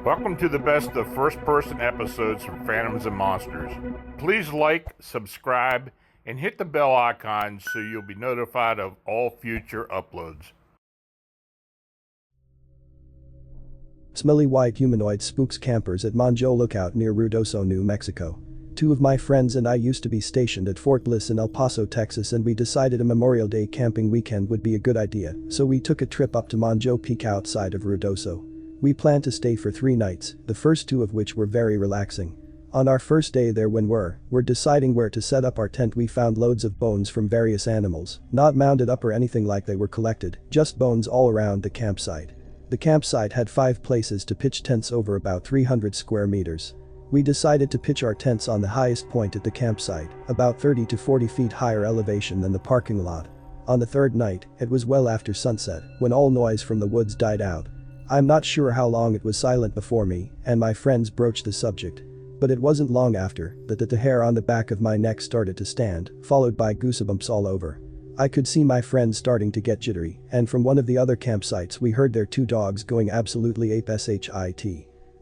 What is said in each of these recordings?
Welcome to the best of first-person episodes from Phantoms and Monsters. Please like, subscribe, and hit the bell icon so you'll be notified of all future uploads. Smelly white humanoid spooks campers at Monjeau Lookout near Ruidoso, New Mexico. Two of my friends and I used to be stationed at Fort Bliss in El Paso, Texas, and we decided a Memorial Day camping weekend would be a good idea, so we took a trip up to Monjeau Peak outside of Ruidoso. We planned to stay for 3 nights, the first 2 of which were very relaxing. On our first day there when we're deciding where to set up our tent, we found loads of bones from various animals, not mounded up or anything like they were collected, just bones all around the campsite. The campsite had 5 places to pitch tents over about 300 square meters. We decided to pitch our tents on the highest point at the campsite, about 30 to 40 feet higher elevation than the parking lot. On the 3rd night, it was well after sunset, when all noise from the woods died out. I'm not sure how long it was silent before me and my friends broached the subject. But it wasn't long after that the hair on the back of my neck started to stand, followed by goosebumps all over. I could see my friends starting to get jittery, and from one of the other campsites we heard their 2 dogs going absolutely ape shit.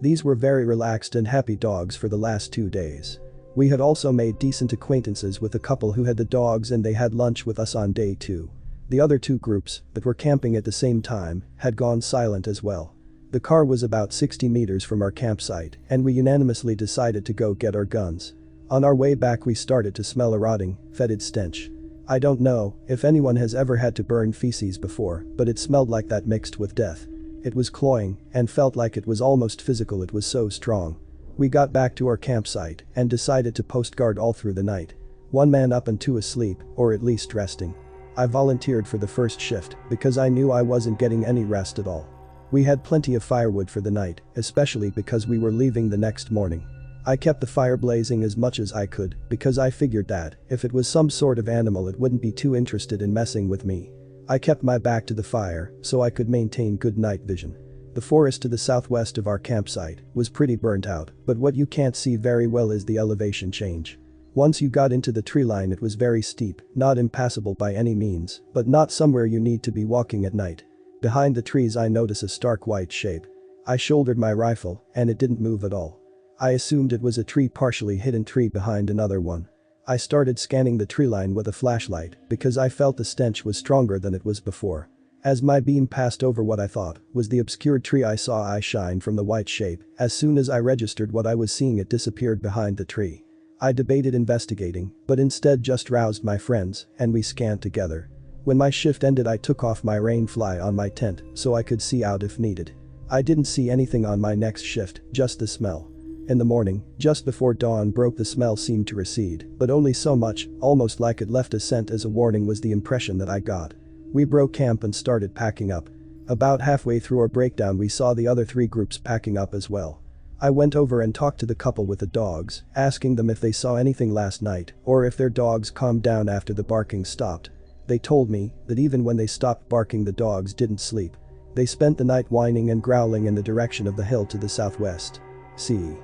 These were very relaxed and happy dogs for the last 2 days. We had also made decent acquaintances with a couple who had the dogs and they had lunch with us on day 2. The other 2 groups that were camping at the same time had gone silent as well. The car was about 60 meters from our campsite and we unanimously decided to go get our guns. On our way back we started to smell a rotting, fetid stench. I don't know if anyone has ever had to burn feces before, but it smelled like that mixed with death. It was cloying and felt like it was almost physical, it was so strong. We got back to our campsite and decided to post guard all through the night. 1 man up and 2 asleep, or at least resting. I volunteered for the first shift because I knew I wasn't getting any rest at all. We had plenty of firewood for the night, especially because we were leaving the next morning. I kept the fire blazing as much as I could because I figured that if it was some sort of animal it wouldn't be too interested in messing with me. I kept my back to the fire so I could maintain good night vision. The forest to the southwest of our campsite was pretty burnt out, but what you can't see very well is the elevation change. Once you got into the tree line it was very steep, not impassable by any means, but not somewhere you need to be walking at night. Behind the trees I noticed a stark white shape. I shouldered my rifle and it didn't move at all. I assumed it was a partially hidden tree behind another one. I started scanning the tree line with a flashlight because I felt the stench was stronger than it was before. As my beam passed over what I thought was the obscured tree I saw eye shine from the white shape. As soon as I registered what I was seeing it disappeared behind the tree. I debated investigating, but instead just roused my friends and we scanned together. When my shift ended I took off my rain fly on my tent so I could see out if needed. I didn't see anything on my next shift, just the smell. In the morning, just before dawn broke the smell seemed to recede, but only so much, almost like it left a scent as a warning was the impression that I got. We broke camp and started packing up. About halfway through our breakdown we saw the other 3 groups packing up as well. I went over and talked to the couple with the dogs, asking them if they saw anything last night or if their dogs calmed down after the barking stopped. They told me that even when they stopped barking the dogs didn't sleep. They spent the night whining and growling in the direction of the hill to the southwest. See.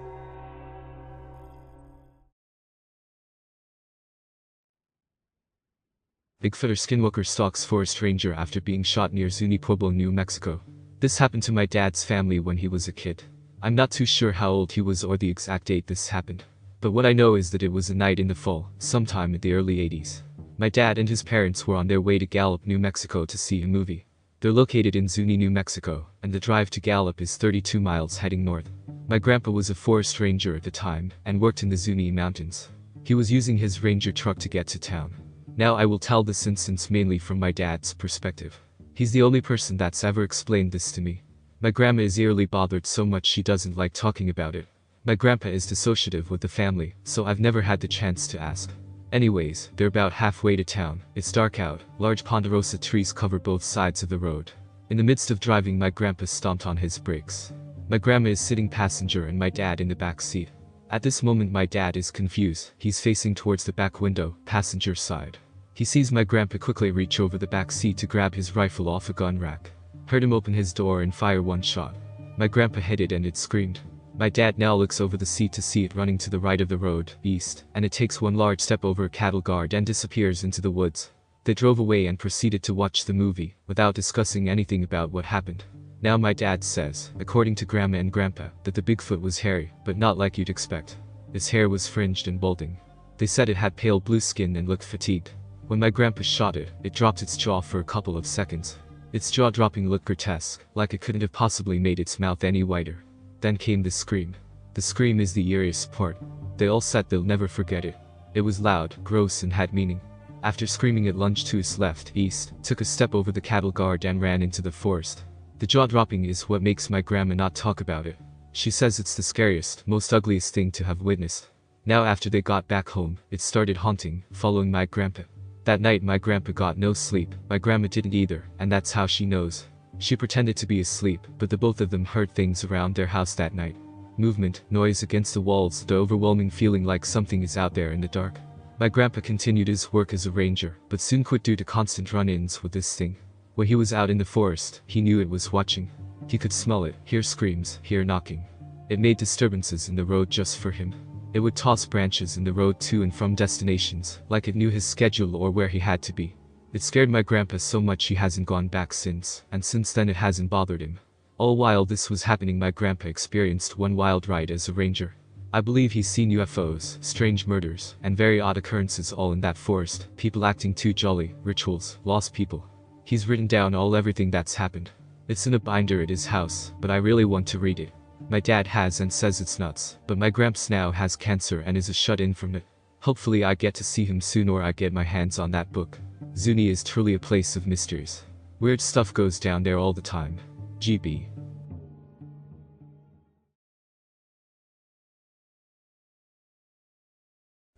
Bigfoot or Skinwalker stalks forest ranger after being shot near Zuni, Pueblo, New Mexico. This happened to my dad's family when he was a kid. I'm not too sure how old he was or the exact date this happened. But what I know is that it was a night in the fall, sometime in the early 80s. My dad and his parents were on their way to Gallup, New Mexico to see a movie. They're located in Zuni, New Mexico, and the drive to Gallup is 32 miles heading north. My grandpa was a forest ranger at the time and worked in the Zuni Mountains. He was using his ranger truck to get to town. Now I will tell this instance mainly from my dad's perspective. He's the only person that's ever explained this to me. My grandma is eerily bothered so much she doesn't like talking about it. My grandpa is dissociative with the family, so I've never had the chance to ask. Anyways, they're about halfway to town. It's dark out, large ponderosa trees cover both sides of the road. In the midst of driving my grandpa stomped on his brakes. My grandma is sitting passenger and my dad in the back seat. At this moment my dad is confused, he's facing towards the back window, passenger side. He sees my grandpa quickly reach over the back seat to grab his rifle off a gun rack. Heard him open his door and fire 1 shot. My grandpa hit it and it screamed. My dad now looks over the seat to see it running to the right of the road, east, and it takes 1 large step over a cattle guard and disappears into the woods. They drove away and proceeded to watch the movie, without discussing anything about what happened. Now my dad says, according to Grandma and Grandpa, that the Bigfoot was hairy, but not like you'd expect. Its hair was fringed and balding. They said it had pale blue skin and looked fatigued. When my grandpa shot it, it dropped its jaw for a couple of seconds. Its jaw-dropping looked grotesque, like it couldn't have possibly made its mouth any wider. Then came the scream. The scream is the eeriest part. They all said they'll never forget it. It was loud, gross, and had meaning. After screaming, it lunged to its left, east, took a step over the cattle guard and ran into the forest. The jaw-dropping is what makes my grandma not talk about it. She says it's the scariest, most ugliest thing to have witnessed. Now after they got back home, it started haunting, following my grandpa. That night my grandpa got no sleep, my grandma didn't either, and that's how she knows. She pretended to be asleep, but the both of them heard things around their house that night. Movement, noise against the walls, the overwhelming feeling like something is out there in the dark. My grandpa continued his work as a ranger, but soon quit due to constant run-ins with this thing. When he was out in the forest, he knew it was watching. He could smell it, hear screams, hear knocking. It made disturbances in the road just for him. It would toss branches in the road to and from destinations, like it knew his schedule or where he had to be. It scared my grandpa so much he hasn't gone back since, and since then it hasn't bothered him. All while this was happening, my grandpa experienced one wild ride as a ranger. I believe he's seen UFOs, strange murders, and very odd occurrences all in that forest, people acting too jolly, rituals, lost people. He's written down everything that's happened. It's in a binder at his house, but I really want to read it. My dad has and says it's nuts, but my gramps now has cancer and is a shut-in from it. Hopefully I get to see him soon or I get my hands on that book. Zuni is truly a place of mysteries. Weird stuff goes down there all the time. GB.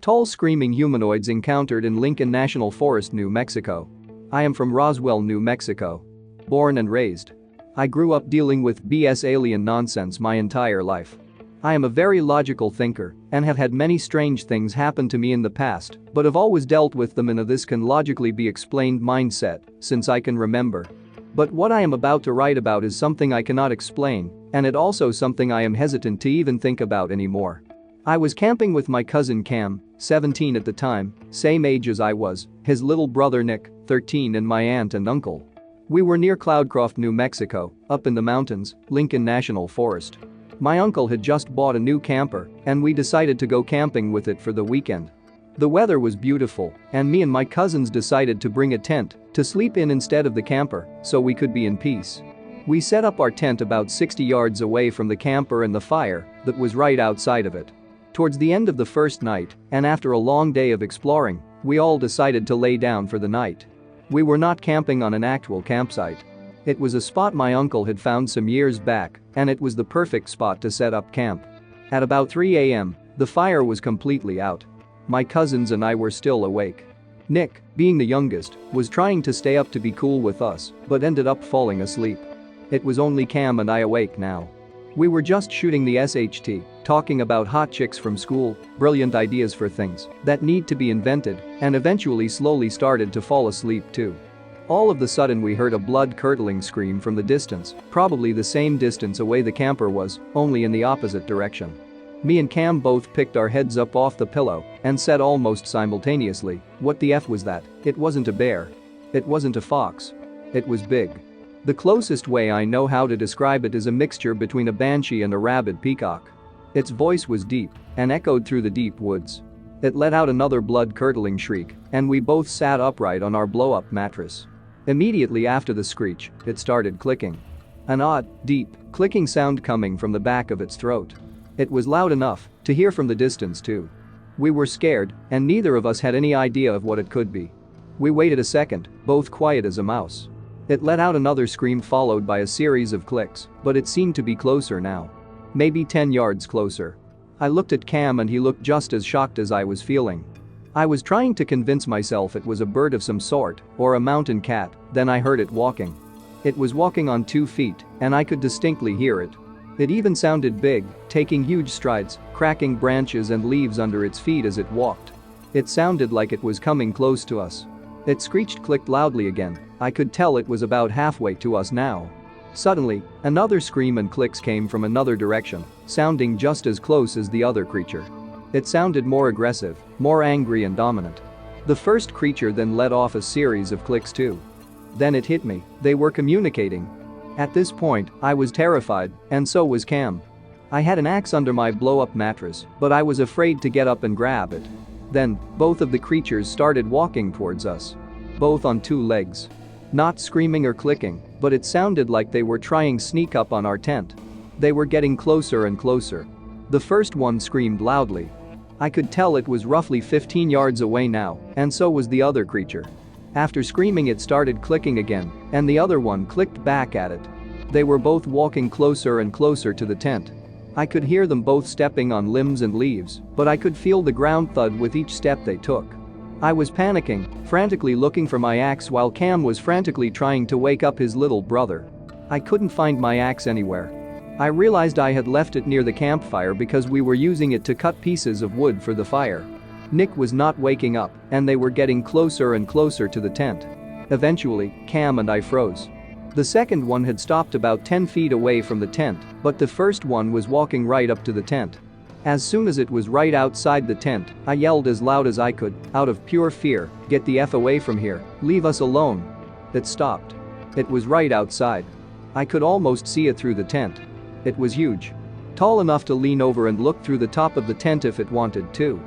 Tall screaming humanoids encountered in Lincoln National Forest, New Mexico. I am from Roswell, New Mexico. Born and raised. I grew up dealing with BS alien nonsense my entire life. I am a very logical thinker and have had many strange things happen to me in the past, but have always dealt with them in a this can logically be explained mindset since I can remember. But what I am about to write about is something I cannot explain, and it also something I am hesitant to even think about anymore. I was camping with my cousin Cam, 17 at the time, same age as I was, his little brother Nick, 13, and my aunt and uncle. We were near Cloudcroft, New Mexico, up in the mountains, Lincoln National Forest. My uncle had just bought a new camper, and we decided to go camping with it for the weekend. The weather was beautiful, and me and my cousins decided to bring a tent to sleep in instead of the camper, so we could be in peace. We set up our tent about 60 yards away from the camper and the fire that was right outside of it. Towards the end of the first night, and after a long day of exploring, we all decided to lay down for the night. We were not camping on an actual campsite. It was a spot my uncle had found some years back, and it was the perfect spot to set up camp. At about 3 a.m., the fire was completely out. My cousins and I were still awake. Nick, being the youngest, was trying to stay up to be cool with us, but ended up falling asleep. It was only Cam and I awake now. We were just shooting the SHT, talking about hot chicks from school, brilliant ideas for things that need to be invented, and eventually slowly started to fall asleep too. All of a sudden we heard a blood-curdling scream from the distance, probably the same distance away the camper was, only in the opposite direction. Me and Cam both picked our heads up off the pillow and said almost simultaneously, "What the F was that? It wasn't a bear. It wasn't a fox. It was big." The closest way I know how to describe it is a mixture between a banshee and a rabid peacock. Its voice was deep and echoed through the deep woods. It let out another blood-curdling shriek, and we both sat upright on our blow-up mattress. Immediately after the screech, it started clicking. An odd, deep, clicking sound coming from the back of its throat. It was loud enough to hear from the distance too. We were scared, and neither of us had any idea of what it could be. We waited a second, both quiet as a mouse. It let out another scream followed by a series of clicks, but it seemed to be closer now. Maybe 10 yards closer. I looked at Cam and he looked just as shocked as I was feeling. I was trying to convince myself it was a bird of some sort or a mountain cat, then I heard it walking. It was walking on 2 feet, and I could distinctly hear it. It even sounded big, taking huge strides, cracking branches and leaves under its feet as it walked. It sounded like it was coming close to us. It screeched, clicked loudly again. I could tell it was about halfway to us now. Suddenly, another scream and clicks came from another direction, sounding just as close as the other creature. It sounded more aggressive, more angry and dominant. The first creature then let off a series of clicks too. Then it hit me, they were communicating. At this point, I was terrified, and so was Cam. I had an axe under my blow-up mattress, but I was afraid to get up and grab it. Then, both of the creatures started walking towards us. Both on two legs. Not screaming or clicking, but it sounded like they were trying sneak up on our tent. They were getting closer and closer. The first one screamed loudly. I could tell it was roughly 15 yards away now, and so was the other creature. After screaming, it started clicking again, and the other one clicked back at it. They were both walking closer and closer to the tent. I could hear them both stepping on limbs and leaves, but I could feel the ground thud with each step they took. I was panicking, frantically looking for my axe while Cam was frantically trying to wake up his little brother. I couldn't find my axe anywhere. I realized I had left it near the campfire because we were using it to cut pieces of wood for the fire. Nick was not waking up, and they were getting closer and closer to the tent. Eventually, Cam and I froze. The second one had stopped about 10 feet away from the tent, but the first one was walking right up to the tent. As soon as it was right outside the tent, I yelled as loud as I could, out of pure fear, "Get the F away from here, leave us alone." It stopped. It was right outside. I could almost see it through the tent. It was huge. Tall enough to lean over and look through the top of the tent if it wanted to.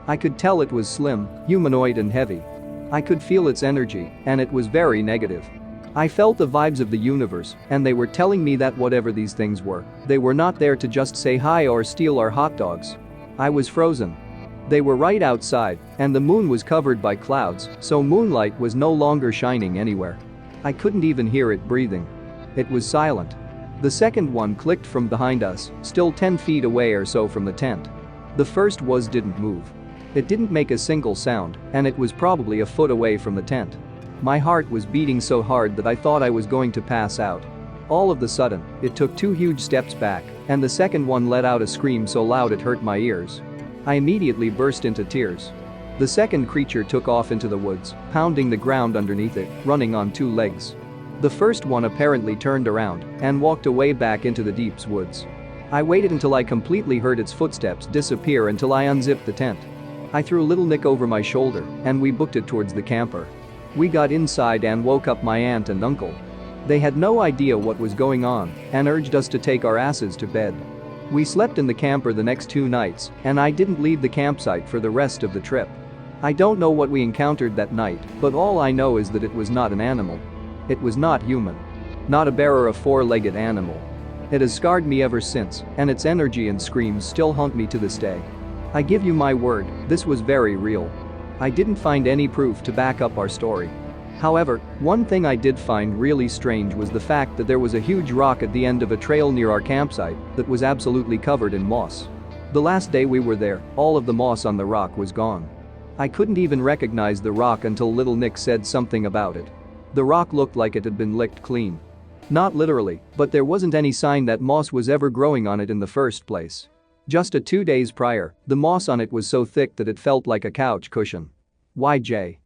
I could tell it was slim, humanoid and heavy. I could feel its energy, and it was very negative. I felt the vibes of the universe, and they were telling me that whatever these things were, they were not there to just say hi or steal our hot dogs. I was frozen. They were right outside, and the moon was covered by clouds, so moonlight was no longer shining anywhere. I couldn't even hear it breathing. It was silent. The second one clicked from behind us, still 10 feet away or so from the tent. The first didn't move. It didn't make a single sound, and it was probably a foot away from the tent. My heart was beating so hard that I thought I was going to pass out. All of a sudden, it took 2 huge steps back, and the second one let out a scream so loud it hurt my ears. I immediately burst into tears. The second creature took off into the woods, pounding the ground underneath it, running on 2 legs. The first one apparently turned around and walked away back into the deep woods. I waited until I completely heard its footsteps disappear until I unzipped the tent. I threw little Nick over my shoulder, and we booked it towards the camper. We got inside and woke up my aunt and uncle. They had no idea what was going on and urged us to take our asses to bed. We slept in the camper the next 2 nights, and I didn't leave the campsite for the rest of the trip. I don't know what we encountered that night, but all I know is that it was not an animal. It was not human. Not a bearer of 4-legged animal. It has scarred me ever since, and its energy and screams still haunt me to this day. I give you my word, this was very real. I didn't find any proof to back up our story. However, one thing I did find really strange was the fact that there was a huge rock at the end of a trail near our campsite that was absolutely covered in moss. The last day we were there, all of the moss on the rock was gone. I couldn't even recognize the rock until little Nick said something about it. The rock looked like it had been licked clean. Not literally, but there wasn't any sign that moss was ever growing on it in the first place. Just 2 days prior, the moss on it was so thick that it felt like a couch cushion. YJ.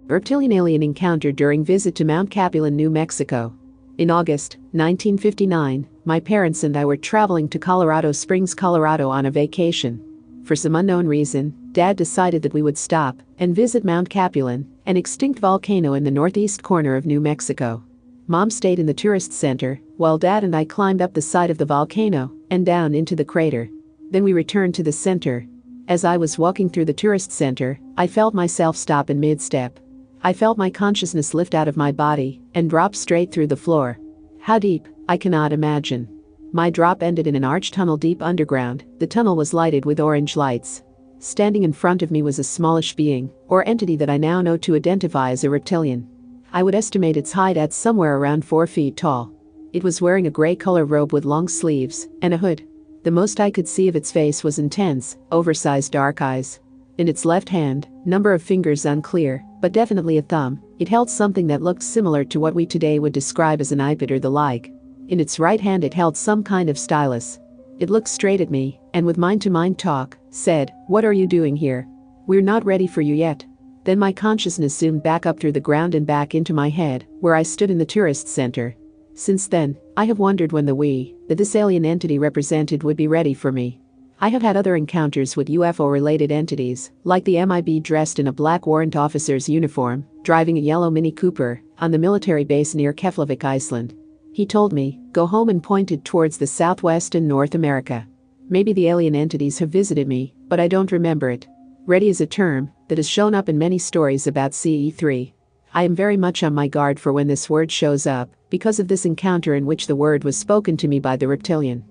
Reptilian alien encounter during visit to Mount Capulin, New Mexico. In August 1959, my parents and I were traveling to Colorado Springs, Colorado on a vacation. For some unknown reason, Dad decided that we would stop and visit Mount Capulin, an extinct volcano in the northeast corner of New Mexico. Mom stayed in the tourist center, while Dad and I climbed up the side of the volcano and down into the crater. Then we returned to the center. As I was walking through the tourist center, I felt myself stop in mid-step. I felt my consciousness lift out of my body and drop straight through the floor. How deep, I cannot imagine. My drop ended in an arched tunnel deep underground. The tunnel was lighted with orange lights. Standing in front of me was a smallish being, or entity that I now know to identify as a reptilian. I would estimate its height at somewhere around 4 feet tall. It was wearing a gray color robe with long sleeves and a hood. The most I could see of its face was intense, oversized dark eyes. In its left hand, number of fingers unclear, but definitely a thumb, it held something that looked similar to what we today would describe as an iPad or the like. In its right hand it held some kind of stylus. It looked straight at me, and with mind-to-mind talk, said, "What are you doing here? We're not ready for you yet." Then my consciousness zoomed back up through the ground and back into my head, where I stood in the tourist center. Since then, I have wondered when the we, that this alien entity represented would be ready for me. I have had other encounters with UFO-related entities, like the MIB dressed in a black warrant officer's uniform, driving a yellow Mini Cooper, on the military base near Keflavik, Iceland. He told me, "Go home," and pointed towards the southwest and North America. Maybe the alien entities have visited me, but I don't remember it. Ready is a term that has shown up in many stories about CE3. I am very much on my guard for when this word shows up, because of this encounter in which the word was spoken to me by the Reptilian.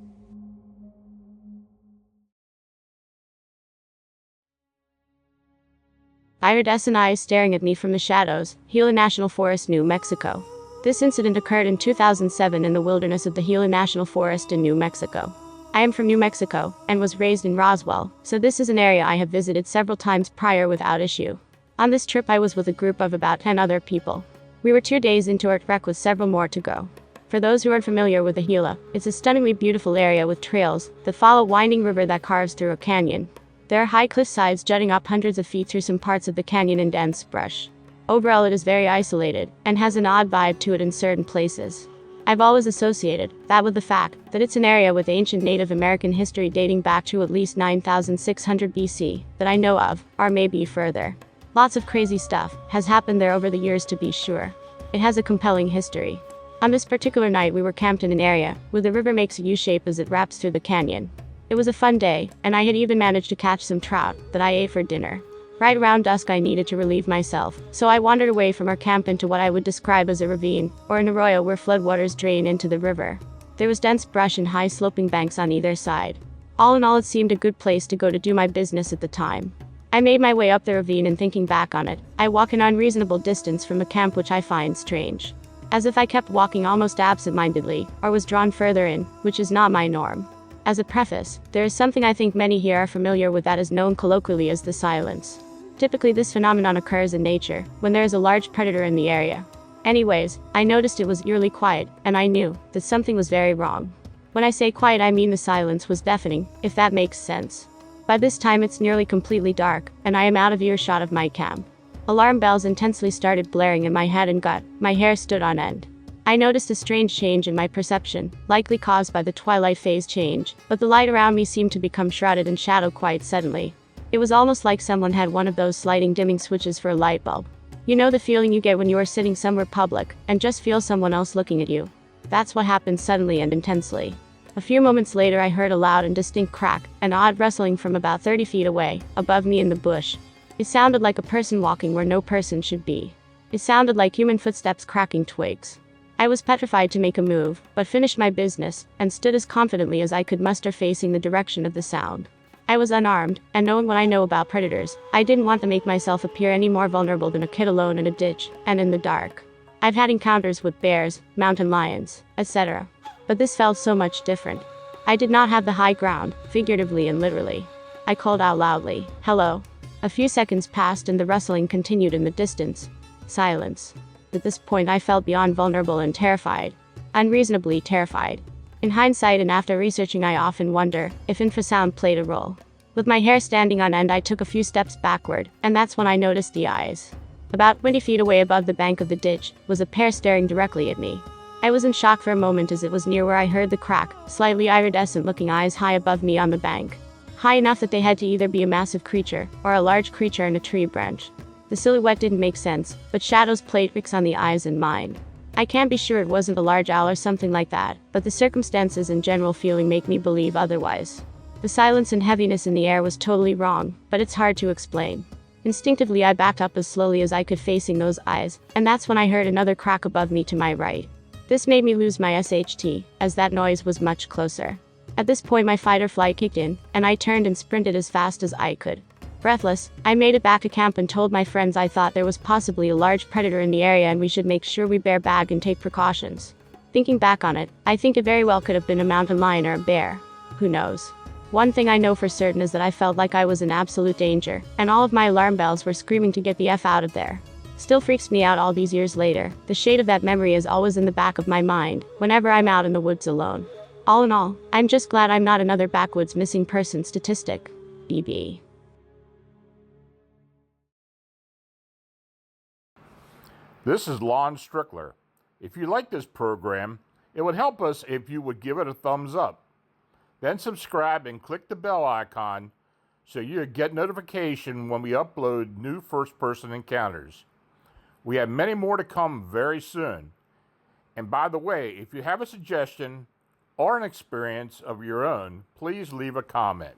Iridescent eyes staring at me from the shadows, Gila National Forest, New Mexico. This incident occurred in 2007 in the wilderness of the Gila National Forest in New Mexico. I am from New Mexico and was raised in Roswell, so this is an area I have visited several times prior without issue. On this trip I was with a group of about 10 other people. We were 2 days into our trek with several more to go. For those who aren't familiar with the Gila, it's a stunningly beautiful area with trails that follow a winding river that carves through a canyon. There are high cliff sides jutting up hundreds of feet through some parts of the canyon in dense brush. Overall, it is very isolated and has an odd vibe to it in certain places. I've always associated that with the fact that it's an area with ancient Native American history dating back to at least 9,600 BC that I know of, or maybe further. Lots of crazy stuff has happened there over the years, to be sure. It has a compelling history. On this particular night we were camped in an area where the river makes a U-shape as it wraps through the canyon. It was a fun day, and I had even managed to catch some trout that I ate for dinner. Right around dusk I needed to relieve myself, so I wandered away from our camp into what I would describe as a ravine, or an arroyo where floodwaters drain into the river. There was dense brush and high sloping banks on either side. All in all, it seemed a good place to go to do my business at the time. I made my way up the ravine, and thinking back on it, I walk an unreasonable distance from the camp, which I find strange. As if I kept walking almost absent-mindedly, or was drawn further in, which is not my norm. As a preface, there is something I think many here are familiar with that is known colloquially as the silence. Typically this phenomenon occurs in nature, when there is a large predator in the area. Anyways, I noticed it was eerily quiet, and I knew that something was very wrong. When I say quiet, I mean the silence was deafening, if that makes sense. By this time it's nearly completely dark, and I am out of earshot of my camp. Alarm bells intensely started blaring in my head and gut, my hair stood on end. I noticed a strange change in my perception, likely caused by the twilight phase change, but the light around me seemed to become shrouded in shadow quite suddenly. It was almost like someone had one of those sliding dimming switches for a light bulb. You know the feeling you get when you are sitting somewhere public, and just feel someone else looking at you? That's what happened suddenly and intensely. A few moments later I heard a loud and distinct crack, an odd rustling from about 30 feet away, above me in the bush. It sounded like a person walking where no person should be. It sounded like human footsteps cracking twigs. I was petrified to make a move, but finished my business, and stood as confidently as I could muster facing the direction of the sound. I was unarmed, and knowing what I know about predators, I didn't want to make myself appear any more vulnerable than a kid alone in a ditch, and in the dark. I've had encounters with bears, mountain lions, etc. But this felt so much different. I did not have the high ground, figuratively and literally. I called out loudly, "Hello." A few seconds passed and the rustling continued in the distance. Silence. At this point I felt beyond vulnerable and terrified. Unreasonably terrified. In hindsight and after researching, I often wonder if infrasound played a role. With my hair standing on end I took a few steps backward, and that's when I noticed the eyes. About 20 feet away above the bank of the ditch was a pair staring directly at me. I was in shock for a moment as it was near where I heard the crack, slightly iridescent looking eyes high above me on the bank. High enough that they had to either be a massive creature or a large creature in a tree branch. The silhouette didn't make sense, but shadows played tricks on the eyes and mind. I can't be sure it wasn't a large owl or something like that, but the circumstances and general feeling make me believe otherwise. The silence and heaviness in the air was totally wrong, but it's hard to explain. Instinctively I backed up as slowly as I could facing those eyes, and that's when I heard another crack above me to my right. This made me lose my SHT, as that noise was much closer. At this point my fight or flight kicked in, and I turned and sprinted as fast as I could. Breathless, I made it back to camp and told my friends I thought there was possibly a large predator in the area and we should make sure we bear bag and take precautions. Thinking back on it, I think it very well could have been a mountain lion or a bear. Who knows? One thing I know for certain is that I felt like I was in absolute danger, and all of my alarm bells were screaming to get the F out of there. Still freaks me out all these years later. The shade of that memory is always in the back of my mind, whenever I'm out in the woods alone. All in all, I'm just glad I'm not another backwoods missing person statistic. BB. This is Lon Strickler. If you like this program, it would help us if you would give it a thumbs up. Then subscribe and click the bell icon so you get notification when we upload new first-person encounters. We have many more to come very soon. And by the way, if you have a suggestion or an experience of your own, please leave a comment.